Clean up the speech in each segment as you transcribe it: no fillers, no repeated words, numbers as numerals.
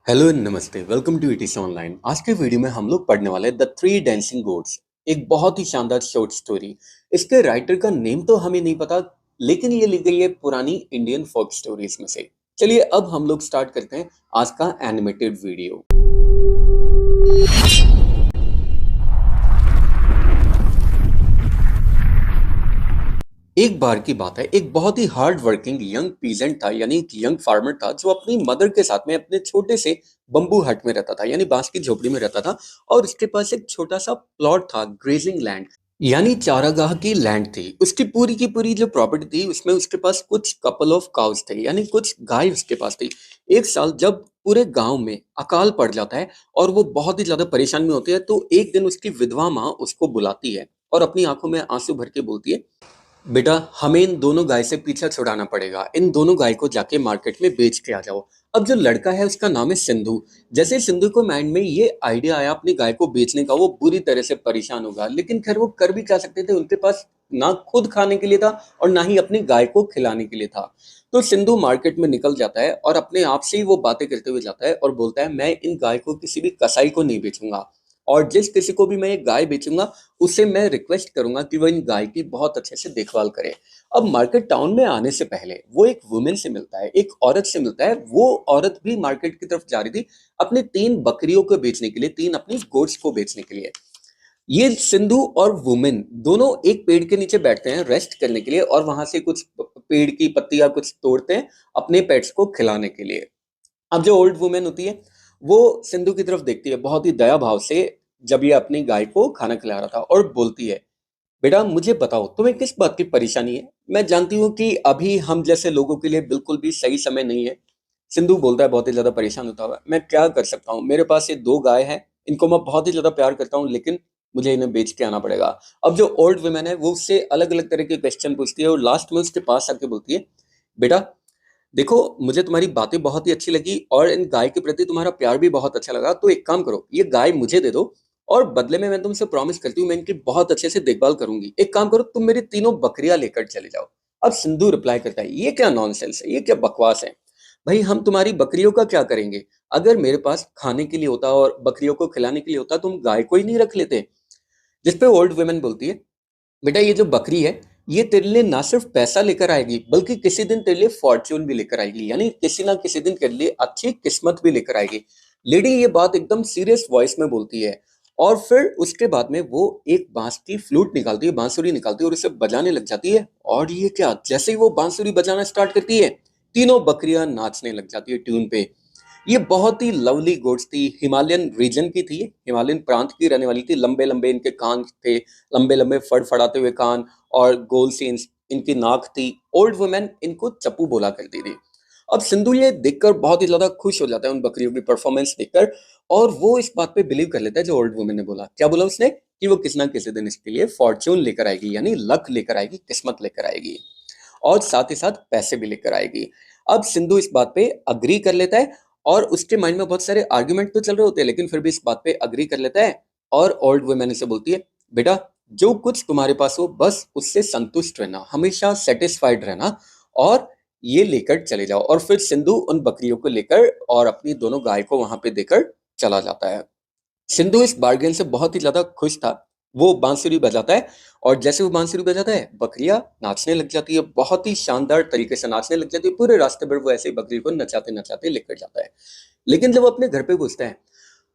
Hello and नमस्ते, welcome to etc online. आज के वीडियो में हम लोग पढ़ने वाले द थ्री डांसिंग गोट्स, एक बहुत ही शानदार शॉर्ट स्टोरी। इसके राइटर का नेम तो हमें नहीं पता, लेकिन ये लिखी गई है पुरानी इंडियन फोक स्टोरीज में से। चलिए अब हम लोग स्टार्ट करते हैं आज का एनिमेटेड वीडियो। एक बार की बात है, एक बहुत ही हार्ड वर्किंग यंग पीजेंट था, यानी एक यंग फार्मर था जो अपनी मदर के साथ में अपने छोटे से बंबू हट में रहता था, यानी बांस की झोपड़ी में रहता था। और उसके पास एक छोटा सा प्लॉट था, ग्रेजिंग लैंड, यानी चारागाह की लैंड थी। उसकी पूरी की पूरी जो प्रॉपर्टी थी उसमें उसके पास कुछ कपल ऑफ काउस थे, यानी कुछ गाय उसके पास थी। एक साल जब पूरे गांव में अकाल पड़ जाता है और वो बहुत ही ज्यादा परेशान में होती है, तो एक दिन उसकी विधवा माँ उसको बुलाती है और अपनी आंखों में आंसू भर के बोलती है, बेटा हमें इन दोनों गाय से पीछा छुड़ाना पड़ेगा, इन दोनों गाय को जाके मार्केट में बेच के आ जाओ। अब जो लड़का है उसका नाम है सिंधु। जैसे सिंधु को माइंड में ये आइडिया आया अपनी गाय को बेचने का, वो बुरी तरह से परेशान होगा, लेकिन खैर वो कर भी क्या सकते थे, उनके पास ना खुद खाने के लिए था और ना ही अपनी गाय को खिलाने के लिए था। तो सिंधु मार्केट में निकल जाता है और अपने आप से ही वो बातें करते हुए जाता है और बोलता है, मैं इन गाय को किसी भी कसाई को नहीं बेचूंगा, और जिस किसी को भी मैं ये गाय बेचूंगा उससे मैं रिक्वेस्ट करूंगा कि वो इन गाय की बहुत अच्छे से देखभाल करे। अब मार्केट टाउन में आने से पहले वो एक वुमेन से मिलता है, एक औरत से मिलता है। वो औरत भी मार्केट की तरफ जा रही थी अपने 3 बकरियों को बेचने के लिए, 3 अपनी गोट्स को बेचने के लिए। ये सिंधु और वुमेन दोनों एक पेड़ के नीचे बैठते हैं रेस्ट करने के लिए, और वहां से कुछ पेड़ की पत्तियां कुछ तोड़ते हैं अपने पेट्स को खिलाने के लिए। अब जो ओल्ड वुमेन होती है वो सिंधु की तरफ देखती है बहुत ही दया भाव से, जब ये अपनी गाय को खाना खिला रहा था, और बोलती है, बेटा मुझे बताओ तुम्हें किस बात की परेशानी है। मैं जानती हूँ कि अभी हम जैसे लोगों के लिए बिल्कुल भी सही समय नहीं है। सिंधु बोलता है बहुत ही ज्यादा परेशान होता हुआ, मैं क्या कर सकता हूँ, मेरे पास ये 2 गाय हैं, इनको मैं बहुत ही ज्यादा प्यार करता हूँ, लेकिन मुझे इन्हें बेच के आना पड़ेगा। अब जो ओल्ड वुमेन है वो उससे अलग अलग तरह के क्वेश्चन पूछती है और लास्ट में उसके पास आके बोलती है, बेटा देखो मुझे तुम्हारी बातें बहुत ही अच्छी लगी और इन गाय के प्रति तुम्हारा प्यार भी बहुत अच्छा लगा, तो एक काम करो, ये गाय मुझे दे दो और बदले में मैं तुमसे प्रॉमिस करती हूँ मैं इनकी बहुत अच्छे से देखभाल करूंगी। एक काम करो, तुम मेरी 3 बकरियां लेकर चले जाओ। अब सिंधु रिप्लाई करता है, ये क्या नॉनसेंस है, ये क्या बकवास है, भाई हम तुम्हारी बकरियों का क्या करेंगे। अगर मेरे पास खाने के लिए होता और बकरियों को खिलाने के लिए होता तुम गाय को ही नहीं रख लेते। जिसपे ओल्ड वुमेन बोलती है, बेटा ये जो बकरी है ये तेरे लिए ना सिर्फ पैसा लेकर आएगी बल्कि किसी दिन तेरे लिए फॉर्च्यून भी लेकर आएगी, यानी किसी ना किसी दिन तेरे लिए अच्छी किस्मत भी लेकर आएगी। लेडी ये बात एकदम सीरियस वॉइस में बोलती है और फिर उसके बाद में वो एक बांस की फ्लूट निकालती है, बांसुरी निकालती है और उसे बजाने लग जाती है। और ये क्या, जैसे ही वो बांसुरी बजाना स्टार्ट करती है 3 बकरियां नाचने लग जाती है ट्यून पे। ये बहुत ही लवली गोट्स थी, हिमालयन रीजन की थी, हिमालयन प्रांत की रहने वाली थी। लंबे लंबे इनके कान थे, लंबे लंबे फड़फड़ाते हुए कान, और गोल सी इनकी नाक थी। ओल्ड वुमेन इनको चप्पू बोला करती थी। अब सिंधु ये देखकर बहुत ही ज्यादा खुश हो जाता है उन बकरियों की परफॉर्मेंस देखकर, और वो इस बात पे बिलीव कर लेता है जो ओल्ड वुमेन ने बोला। क्या बोला उसने, कि वो किसी ना किसी दिन इसके लिए फॉर्च्यून लेकर आएगी, यानी लक लेकर आएगी, किस्मत लेकर आएगी, और साथ ही साथ पैसे भी लेकर आएगी। अब सिंधु इस बात पे अग्री कर लेता है, और उसके माइंड में बहुत सारे आर्ग्यूमेंट तो चल रहे होते हैं, लेकिन फिर भी इस बात पे अग्री कर लेता है। और ओल्ड वुमेन इसे बोलती है, बेटा जो कुछ तुम्हारे पास हो बस उससे संतुष्ट रहना, हमेशा सेटिस्फाइड रहना, और ये लेकर चले जाओ। और फिर सिंधु उन बकरियों को लेकर और अपनी दोनों गाय को वहां पे देकर चला जाता है। सिंधु इस बार्गेन से बहुत ही ज्यादा खुश था। वो बांसुरी बजाता है और जैसे वो बांसुरी बजाता है बकरियां नाचने लग जाती है, बहुत ही शानदार तरीके से नाचने लग जाती है। पूरे रास्ते भर वो ऐसे ही बकरी को नचाते नचाते लेकर जाता है। लेकिन जब वो अपने घर पे घुसता है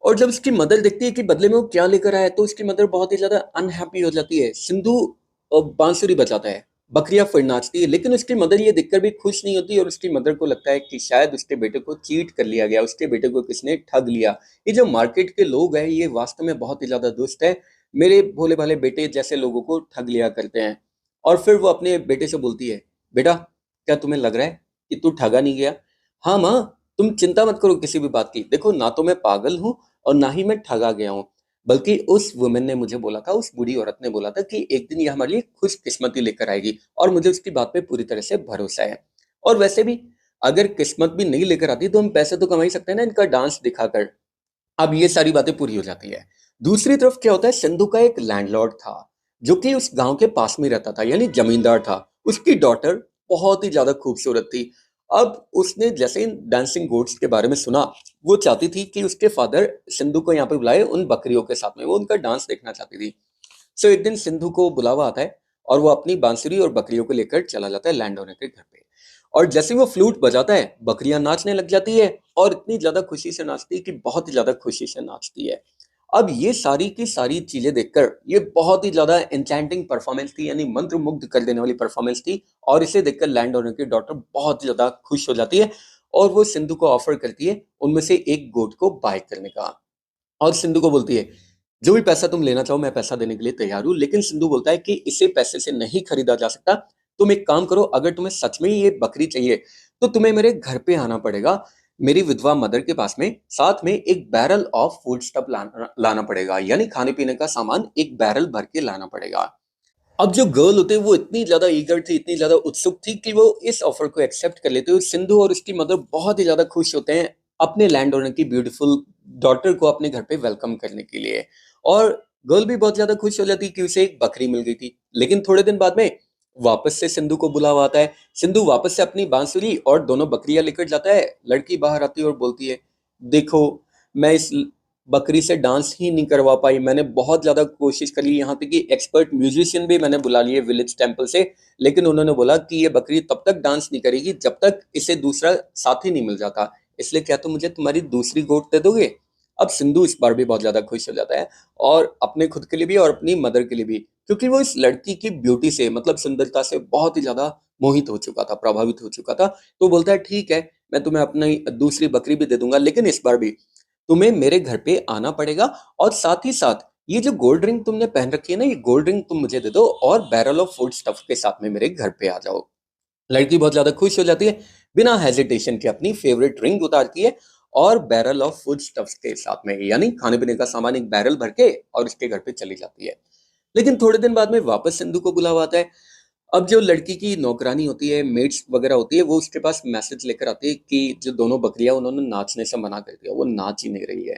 और जब उसकी मदर देखती है कि बदले में वो क्या लेकर आया है, तो उसकी मदर बहुत ही ज्यादा अनहैप्पी हो जाती है। सिंधु बांसुरी बजाता है, बकरियां फिर नाचती है, लेकिन उसकी मदर ये देखकर भी खुश नहीं होती, और उसकी मदर को लगता है कि शायद उसके बेटे को चीट कर लिया गया, उसके बेटे को किसने ठग लिया। ये जो मार्केट के लोग हैं ये वास्तव में बहुत ही ज्यादा दुष्ट है, मेरे भोले भाले बेटे जैसे लोगों को ठग लिया करते हैं। और फिर वो अपने बेटे से बोलती है, बेटा क्या तुम्हें लग रहा है कि तू ठगा नहीं गया। हाँ माँ, तुम चिंता मत करो किसी भी बात की, देखो ना तो मैं पागल हूँ और ना ही मैं ठगा गया हूँ, बल्कि उस वुमेन ने मुझे बोला था, उस बूढ़ी औरत ने बोला था कि एक दिन ये हमारे लिए खुश किस्मती लेकर आएगी, और मुझे उसकी बात पे पूरी तरह से भरोसा है। और वैसे भी अगर किस्मत भी नहीं लेकर आती तो हम पैसे तो कमा ही सकते हैं ना इनका डांस दिखाकर। अब ये सारी बातें पूरी हो जाती है। दूसरी तरफ क्या होता है, सिंधु का एक लैंडलॉर्ड था जो कि उस गांव के पास में रहता था, यानी जमींदार था। उसकी डॉटर बहुत ही ज्यादा खूबसूरत थी। अब उसने जैसे इन डांसिंग गोट्स के बारे में सुना, वो चाहती थी कि उसके फादर सिंधु को यहाँ पे बुलाए उन बकरियों के साथ में, वो उनका डांस देखना चाहती थी। सो एक दिन सिंधु को बुलावा आता है और वो अपनी बांसुरी और बकरियों को लेकर चला जाता है लैंड ओनर के घर पे। और जैसे वो फ्लूट बजाता है, बकरियां नाचने लग जाती है और इतनी ज्यादा खुशी से नाचती है कि बहुत ही ज्यादा खुशी से नाचती है। अब ये सारी की सारी चीजें देखकर ये बहुत ही ज्यादा एन्चेंटिंग परफॉर्मेंस थी, यानी मंत्रमुग्ध कर देने वाली परफॉर्मेंस थी। और इसे देखकर लैंड ओनर की डॉटर बहुत ही ज्यादा खुश हो जाती है और वो सिंधु को ऑफर करती है उनमें से एक गोट को बाय करने का। और सिंधु को बोलती है, जो भी पैसा तुम लेना चाहो मैं पैसा देने के लिए तैयार हूँ। लेकिन सिंधु बोलता है कि इसे पैसे से नहीं खरीदा जा सकता। तुम एक काम करो, अगर तुम्हें सच में ही ये बकरी चाहिए तो तुम्हें मेरे घर पे आना पड़ेगा, मेरी विधवा मदर के पास में, साथ में एक बैरल ऑफ फूड स्टफ लाना पड़ेगा, यानी खाने पीने का सामान एक बैरल भर के लाना पड़ेगा। अब जो गर्ल होते हैं वो इतनी ज्यादा ईगर थी, इतनी ज्यादा उत्सुक थी कि वो इस ऑफर को एक्सेप्ट कर लेते हैं। सिंधु और उसकी मदर बहुत ही ज्यादा खुश होते हैं अपने लैंड ओनर की ब्यूटीफुल डॉटर को अपने घर पे वेलकम करने के लिए। और गर्ल भी बहुत ज्यादा खुश हो जाती कि उसे एक बकरी मिल गई थी। लेकिन थोड़े दिन बाद में वापस से सिंधु को बुलावा आता है। सिंधु वापस से अपनी बांसुरी और दोनों बकरियां लेकर जाता है। लड़की बाहर आती है और बोलती है, देखो मैं इस बकरी से डांस ही नहीं करवा पाई, मैंने बहुत ज्यादा कोशिश करी, यहाँ तक कि एक्सपर्ट म्यूजिशियन भी मैंने बुला लिए विलेज टेम्पल से, लेकिन उन्होंने बोला कि ये बकरी तब तक डांस नहीं करेगी जब तक इसे दूसरा साथी नहीं मिल जाता, इसलिए क्या तुम मुझे तुम्हारी दूसरी गोट दे दोगे? अब सिंधु इस बार भी बहुत ज्यादा खुश हो जाता है, और अपने खुद के लिए भी और अपनी मदर के लिए भी, क्योंकि वो इस लड़की की ब्यूटी से, मतलब सुंदरता से बहुत ही ज्यादा मोहित हो चुका था, प्रभावित हो चुका था। तो बोलता है ठीक है, मैं तुम्हें अपनी दूसरी बकरी भी दे दूंगा, लेकिन इस बार भी तुम्हें मेरे घर पे आना पड़ेगा, और साथ ही साथ ये जो गोल्ड रिंग तुमने पहन रखी है ना, ये गोल्ड रिंग तुम मुझे दे दो, और बैरल ऑफ फूड स्टफ के साथ में मेरे घर पे आ जाओ। लड़की बहुत ज्यादा खुश हो जाती है, बिना हेजिटेशन के अपनी फेवरेट रिंग उतारती है और बैरल ऑफ फूड स्टफ के साथ में, यानी खाने पीने का सामान एक बैरल भर के, और उसके घर पे चली जाती है। लेकिन थोड़े दिन बाद में वापस सिंधु को बुलावा आता है। अब जो लड़की की नौकरानी होती है, मेड्स वगैरह होती है, वो उसके पास मैसेज लेकर आती है कि जो दोनों बकरियां उन्होंने नाचने से मना कर दिया, वो नाच ही नहीं रही है,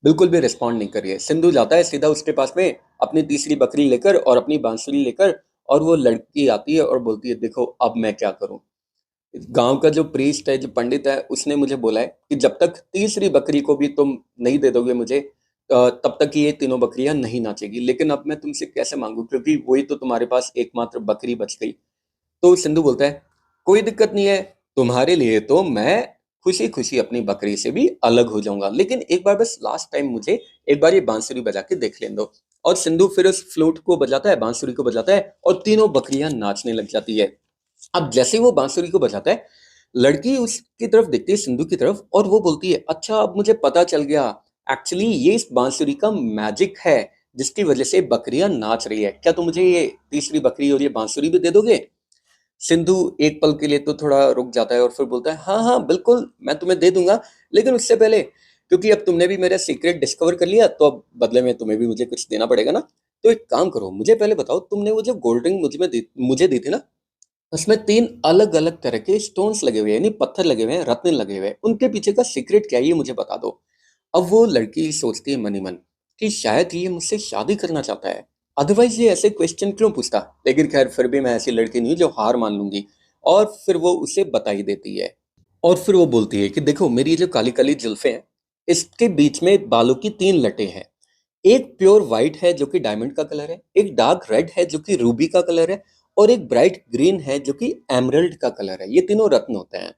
बिल्कुल भी रिस्पॉन्ड नहीं कर रही है। सिंधु जाता है सीधा उसके पास में अपनी तीसरी बकरी लेकर और अपनी बांसुरी लेकर, और वो लड़की आती है और बोलती है, देखो अब मैं क्या करूं, गांव का जो प्रीस्ट है, जो पंडित है, उसने मुझे बोला है कि जब तक तीसरी बकरी को भी तुम नहीं दे दोगे मुझे, तब तक ये तीनों बकरियां नहीं नाचेगी। लेकिन अब मैं तुमसे कैसे मांगू, क्योंकि वही तो तुम्हारे पास एकमात्र बकरी बच गई। तो सिंधु बोलता है, कोई दिक्कत नहीं है, तुम्हारे लिए तो मैं खुशी खुशी अपनी बकरी से भी अलग हो जाऊंगा, लेकिन एक बार बस लास्ट टाइम मुझे एक बार ये बांसुरी बजा के देख लेने दो। और सिंधु फिर उस फ्लूट को बजाता है, बांसुरी को बजाता है, और तीनों बकरियां नाचने लग जाती है। अब जैसे ही वो बांसुरी को बजाता है, लड़की उसकी तरफ देखती है, सिंधु की तरफ, और वो बोलती है, अच्छा अब मुझे पता चल गया, एक्चुअली ये इस बांसुरी का मैजिक है जिसकी वजह से बकरियां नाच रही है। क्या तुम मुझे ये तीसरी बकरी और ये बांसुरी भी दे दोगे? सिंधु एक पल के लिए तो थोड़ा रुक जाता है और फिर बोलता है, हाँ हाँ बिल्कुल मैं तुम्हें दे दूंगा, लेकिन उससे पहले, क्योंकि अब तुमने भी मेरा सीक्रेट डिस्कवर कर लिया, तो अब बदले में तुम्हें भी मुझे कुछ देना पड़ेगा ना। तो एक काम करो, मुझे पहले बताओ, तुमने वो जो गोल्ड रिंग मुझे दी थी ना, उसमें तीन अलग अलग तरह के स्टोन्स लगे हुए हैं, यानी पत्थर लगे हुए हैं, रत्न लगे हुए हैं, उनके पीछे का सीक्रेट क्या है ये मुझे बता दो। अब वो लड़की सोचती है मन ही मन कि शायद ये मुझसे शादी करना चाहता है, अदरवाइज ये ऐसे क्वेश्चन क्यों पूछता। लेकिन खैर फिर भी मैं ऐसी लड़की नहीं हूं जो हार मान लूंगी। और फिर वो उसे बता ही देती है। और फिर वो बोलती है कि देखो मेरी जो काली काली जुल्फे हैं, इसके बीच में बालों की तीन लटें हैं। एक प्योर वाइट है जो कि डायमंड का कलर है, एक डार्क रेड है जो कि रूबी का कलर है, और एक ब्राइट ग्रीन है जो कि एमरल्ड का कलर है। ये तीनों रत्न होते हैं।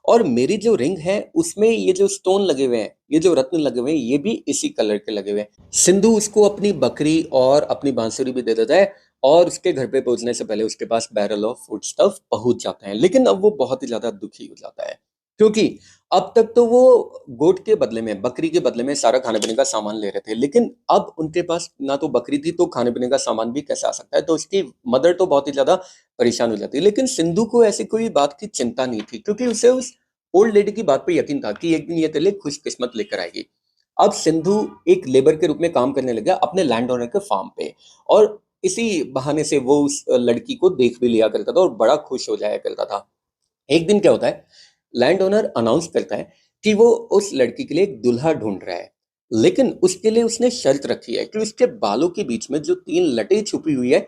और मेरी जो रिंग है उसमें ये जो स्टोन लगे हुए हैं, ये जो रत्न लगे हुए हैं, ये भी इसी कलर के लगे हुए हैं। सिंधु उसको अपनी बकरी और अपनी बांसुरी भी दे देता है, और उसके घर पे पहुंचने से पहले उसके पास बैरल ऑफ फूड स्टफ पहुंच जाते हैं। लेकिन अब वो बहुत ही ज्यादा दुखी हो जाता है, क्योंकि अब तक तो वो गोट के बदले में, बकरी के बदले में सारा खाने पीने का सामान ले रहे थे, लेकिन अब उनके पास ना तो बकरी थी, तो खाने पीने का सामान भी कैसे आ सकता है। तो उसकी मदर तो बहुत ही ज्यादा परेशान हो जाती है। लेकिन सिंधु को ऐसी कोई बात की चिंता नहीं थी, क्योंकि उसे उस ओल्ड लेडी की बात पे यकीन था कि एक दिन ये तेरे लिए खुशकिस्मत लेकर आएगी। अब सिंधु एक लेबर के रूप में काम करने लगा अपने लैंड ओनर के फार्म पे, और इसी बहाने से वो उस लड़की को देख भी लिया करता था और बड़ा खुश हो जाया करता था। एक दिन क्या होता है, लैंड ओनर अनाउंस करता है कि वो उस लड़की के लिए एक दुल्हा ढूंढ रहा है, लेकिन उसके लिए उसने शर्त रखी है कि उसके बालों के बीच में जो तीन लटें छुपी हुई है,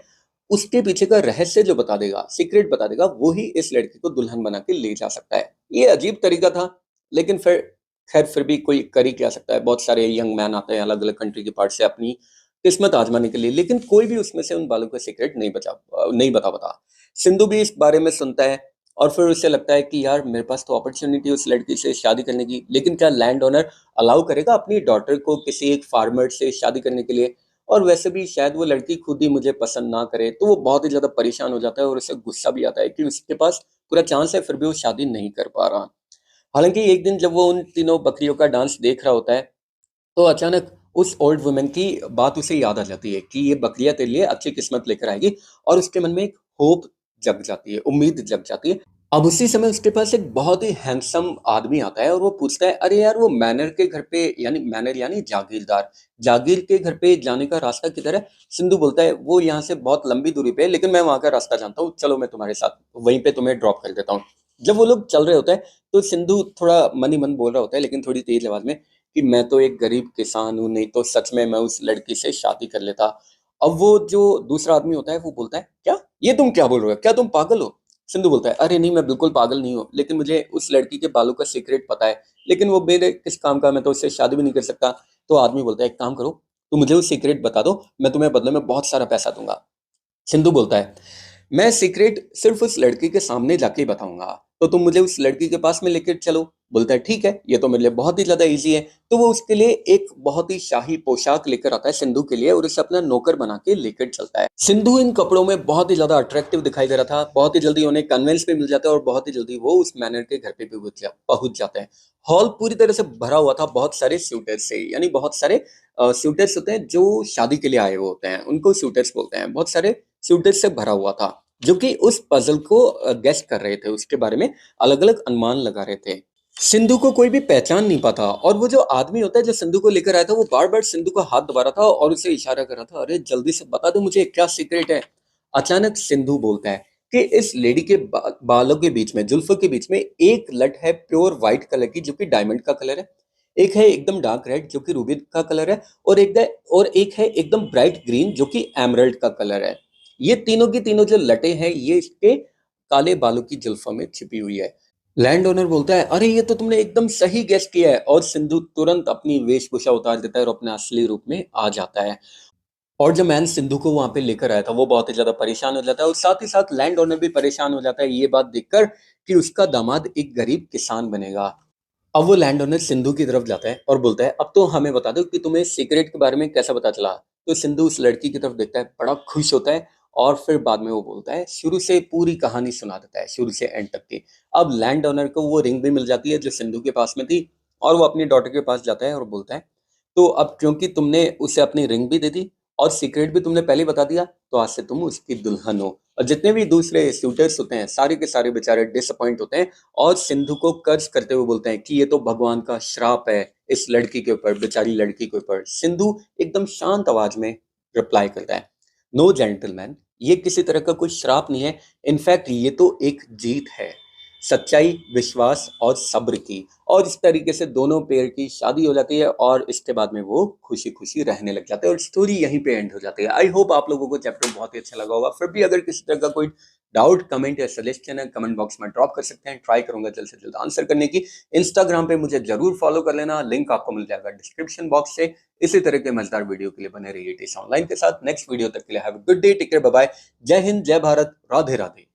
उसके पीछे का रहस्य जो बता देगा, सीक्रेट बता देगा, वो ही इस लड़की को दुल्हन बना के ले जा सकता है। ये अजीब तरीका था, लेकिन फिर भी कोई कर ही क्या सकता है। बहुत सारे यंग मैन आते हैं अलग-अलग कंट्री के पार्ट से अपनी किस्मत आजमाने के लिए, लेकिन कोई भी उसमें से उन बालों का सीक्रेट नहीं बता पाता। सिंधु भी इस बारे में सुनता है और फिर उसे लगता है कि यार मेरे पास तो अपॉर्चुनिटी है उस लड़की से शादी करने की, लेकिन क्या लैंड ओनर अलाउ करेगा अपनी डॉटर को किसी एक फार्मर से शादी करने के लिए? और वैसे भी शायद वो लड़की खुद ही मुझे पसंद ना करे, तो वो बहुत ही ज़्यादा परेशान हो जाता है और उसे गुस्सा भी आता है कि उसके पास पूरा चांस है, फिर भी वो शादी नहीं कर पा रहा। हालाँकि एक दिन जब वो उन तीनों बकरियों का डांस देख रहा होता है, तो अचानक उस ओल्ड वुमन की बात उसे याद आ जाती है कि ये बकरियाँ तेरे लिए अच्छी किस्मत लेकर आएगी, और उसके मन में एक होप जग जाती है, उम्मीद जग जाती है। अब उसी समय उसके पास एक बहुत ही हैंडसम आदमी आता है और वो पूछता है, अरे यार वो मैनर के घर पे, यानी मैनर यानी जागीरदार, जागीर के घर पे जाने का रास्ता किधर है? सिंधु बोलता है, वो यहाँ से बहुत लंबी दूरी पे है, लेकिन मैं वहाँ का रास्ता जानता हूँ, चलो मैं तुम्हारे साथ वहीं पे तुम्हें ड्रॉप कर देता हूँ। जब वो लोग चल रहे होते हैं, तो सिंधु थोड़ा मन ही मन बोल रहा होता है, लेकिन थोड़ी तेज आवाज में, कि मैं तो एक गरीब किसान हूँ, नहीं तो सच में मैं उस लड़की से शादी कर लेता। अब वो जो दूसरा आदमी होता है वो बोलता है, क्या? ये तुम क्या बोल रहे हो? क्या तुम पागल हो? सिंधु बोलता है, अरे नहीं मैं बिल्कुल पागल नहीं हूँ, लेकिन मुझे उस लड़की के बालों का सीक्रेट पता है, लेकिन वो मेरे किस काम का, मैं तो उससे शादी भी नहीं कर सकता। तो आदमी बोलता है, एक काम करो, तुम मुझे वो सीक्रेट बता दो, मैं तुम्हें बदले में बहुत सारा पैसा दूंगा। सिंधु बोलता है, मैं सीक्रेट सिर्फ उस लड़की के सामने जाके ही बताऊंगा, तो तुम मुझे उस लड़की के पास में लेकर चलो। बोलता है, ठीक है, ये तो मेरे लिए बहुत ही ज्यादा इजी है। तो वो उसके लिए एक बहुत ही शाही पोशाक लेकर आता है सिंधु के लिए, और उसे अपना नौकर बना के लेकर चलता है। सिंधु इन कपड़ों में बहुत ही ज्यादा अट्रैक्टिव दिखाई दे रहा था, बहुत ही जल्दी उन्हें कन्वेंस पे मिल जाता है और बहुत ही जल्दी वो उस मैनर के घर पे भी पहुंच जाते हैं। हॉल पूरी तरह से भरा हुआ था बहुत सारे सूटर्स से, यानी बहुत सारे सूटर्स होते हैं जो शादी के लिए आए हुए होते हैं, उनको सूटर्स बोलते हैं। बहुत सारे सूटर्स से भरा हुआ था, जो कि उस पजल को गेस कर रहे थे, उसके बारे में अलग अलग अनुमान लगा रहे थे। सिंधु को कोई भी पहचान नहीं पाता, और वो जो आदमी होता है जो सिंधु को लेकर आया था, वो बार बार सिंधु का हाथ दबा रहा था और उसे इशारा कर रहा था, अरे जल्दी से बता दो मुझे क्या सीक्रेट है। अचानक सिंधु बोलता है कि इस लेडी के बालों के बीच में, जुल्फों के बीच में एक लट है प्योर व्हाइट कलर की, जो कि डायमंड का कलर है। एक है एकदम डार्क रेड, जो कि रूबी का कलर है। और एक है एकदम ब्राइट ग्रीन, जो कि एमरल्ड का कलर है। ये तीनों की तीनों जो लटे हैं, ये इसके काले बालों की जुल्फों में छिपी हुई है। लैंड ओनर बोलता है, अरे ये तो तुमने एकदम सही गेस किया है, और सिंधु तुरंत अपनी वेशभूषा उतार देता है और अपने असली रूप में आ जाता है। और जो मैन सिंधु को वहां पे लेकर आया था, वो बहुत ही ज्यादा परेशान हो जाता है, और साथ ही साथ लैंड ओनर भी परेशान हो जाता है ये बात देखकर कि उसका दामाद एक गरीब किसान बनेगा। अब वो लैंड ओनर सिंधु की तरफ जाता है और बोलता है, अब तो हमें बता दो कि तुम्हें सीक्रेट के बारे में कैसा पता चला। तो सिंधु उस लड़की की तरफ देखता है, बड़ा खुश होता है, और फिर बाद में वो बोलता है, शुरू से पूरी कहानी सुना देता है, शुरू से एंड तक की। अब लैंड ओनर को वो रिंग भी मिल जाती है जो सिंधु के पास में थी, और वो अपनी डॉटर के पास जाता है और बोलता है, तो अब क्योंकि तुमने उसे अपनी रिंग भी दे दी और सीक्रेट भी तुमने पहले ही बता दिया, तो आज से तुम उसकी दुल्हन हो। और जितने भी दूसरे सूटर्स होते हैं, सारे के सारे बेचारे डिसअपॉइंट होते हैं, और सिंधु को कर्ज करते हुए बोलते हैं कि ये तो भगवान का श्राप है इस लड़की के ऊपर, बेचारी लड़की के ऊपर। सिंधु एकदम शांत आवाज में रिप्लाई करता है, नो जेंटलमैन, ये किसी तरह का कोई श्राप नहीं है, इनफैक्ट ये तो एक जीत है, सच्चाई, विश्वास और सब्र की। और इस तरीके से दोनों पेयर की शादी हो जाती है, और इसके बाद में वो खुशी खुशी रहने लग जाते हैं, और स्टोरी यहीं पे एंड हो जाती है। आई होप आप लोगों को चैप्टर बहुत ही अच्छा लगा होगा। फिर भी अगर किसी तरह का कोई डाउट, कमेंट या सजेशन है, कमेंट बॉक्स में ड्रॉप कर सकते हैं, ट्राई करूंगा जल्द से जल्द आंसर करने की। इंस्टाग्राम पे मुझे जरूर फॉलो कर लेना, लिंक आपको मिल जाएगा डिस्क्रिप्शन बॉक्स से। इसी तरह के मजेदार वीडियो के लिए बने रहिए टीस ऑनलाइन के साथ। नेक्स्ट वीडियो तक के लिए have a good day, take care, bye bye. जय हिंद, जय भारत, राधे राधे।